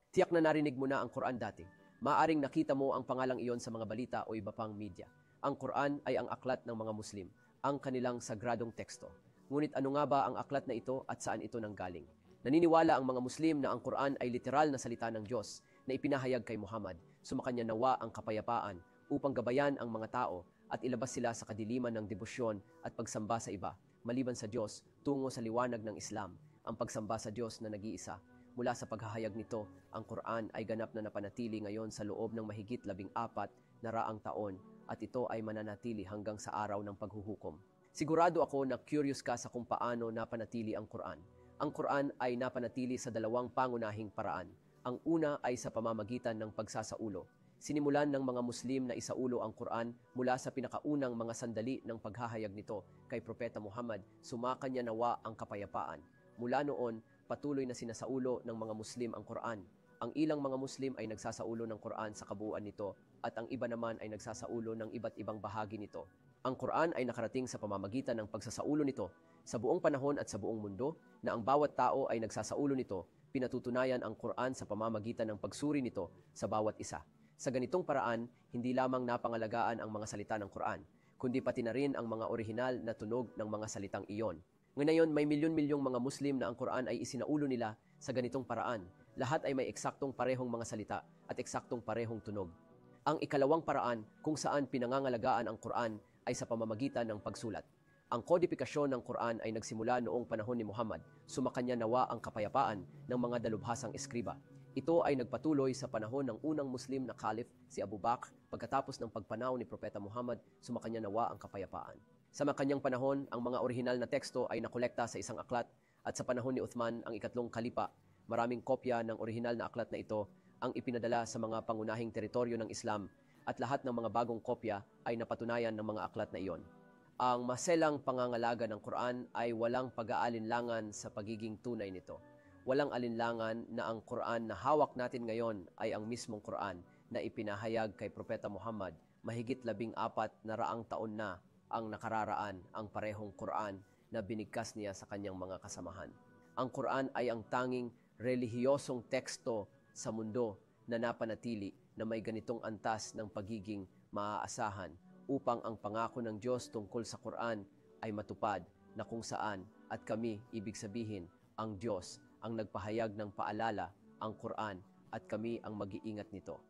Tiyak na narinig mo na ang Quran dati. Maaring nakita mo ang pangalang iyon sa mga balita o iba pang media. Ang Quran ay ang aklat ng mga Muslim, ang kanilang sagradong teksto. Ngunit ano nga ba ang aklat na ito at saan ito nanggaling? Naniniwala ang mga Muslim na ang Quran ay literal na salita ng Diyos na ipinahayag kay Muhammad. Sumakanya nawa ang kapayapaan upang gabayan ang mga tao at ilabas sila sa kadiliman ng debosyon at pagsamba sa iba, maliban sa Diyos, tungo sa liwanag ng Islam, ang pagsamba sa Diyos na nag-iisa. Mula sa paghahayag nito, ang Quran ay ganap na napanatili ngayon sa loob ng mahigit 14 na raang taon at ito ay mananatili hanggang sa araw ng paghuhukom. Sigurado ako na curious ka sa kung paano napanatili ang Quran. Ang Quran ay napanatili sa dalawang pangunahing paraan. Ang una ay sa pamamagitan ng pagsasaulo. Sinimulan ng mga Muslim na isaulo ang Quran mula sa pinakaunang mga sandali ng paghahayag nito kay Propeta Muhammad, sumakanya nawa ang kapayapaan. Mula noon, patuloy na sinasaulo ng mga Muslim ang Quran. Ang ilang mga Muslim ay nagsasaulo ng Quran sa kabuuan nito at ang iba naman ay nagsasaulo ng iba't ibang bahagi nito. Ang Quran ay nakarating sa pamamagitan ng pagsasaulo nito sa buong panahon at sa buong mundo na ang bawat tao ay nagsasaulo nito, pinatutunayan ang Quran sa pamamagitan ng pagsuri nito sa bawat isa. Sa ganitong paraan, hindi lamang napangalagaan ang mga salita ng Quran, kundi pati na rin ang mga orihinal na tunog ng mga salitang iyon. Ngayon, may milyon-milyong mga Muslim na ang Quran ay isinaulo nila sa ganitong paraan. Lahat ay may eksaktong parehong mga salita at eksaktong parehong tunog. Ang ikalawang paraan kung saan pinangangalagaan ang Quran ay sa pamamagitan ng pagsulat. Ang kodifikasyon ng Quran ay nagsimula noong panahon ni Muhammad, sumakanya nawa ang kapayapaan ng mga dalubhasang eskriba. Ito ay nagpatuloy sa panahon ng unang Muslim na Caliph, si Abu Bakr, pagkatapos ng pagpanaw ni Propeta Muhammad, sumakanya nawa ang kapayapaan. Sa kanyang panahon, ang mga orihinal na teksto ay nakolekta sa isang aklat at sa panahon ni Uthman, ang ikatlong kalipa, maraming kopya ng orihinal na aklat na ito ang ipinadala sa mga pangunahing teritoryo ng Islam at lahat ng mga bagong kopya ay napatunayan ng mga aklat na iyon. Ang maselang pangangalaga ng Quran ay walang pag-aalinlangan sa pagiging tunay nito. Walang alinlangan na ang Quran na hawak natin ngayon ay ang mismong Quran na ipinahayag kay Propeta Muhammad mahigit 14 na raang taon na ang nakararaan ang parehong Quran na binigkas niya sa kanyang mga kasamahan. Ang Quran ay ang tanging relihiyosong teksto sa mundo na napanatili na may ganitong antas ng pagiging maaasahan upang ang pangako ng Diyos tungkol sa Quran ay matupad na kung saan at kami, ibig sabihin, ang Diyos ang nagpahayag ng paalala, ang Quran, at kami ang mag-iingat nito.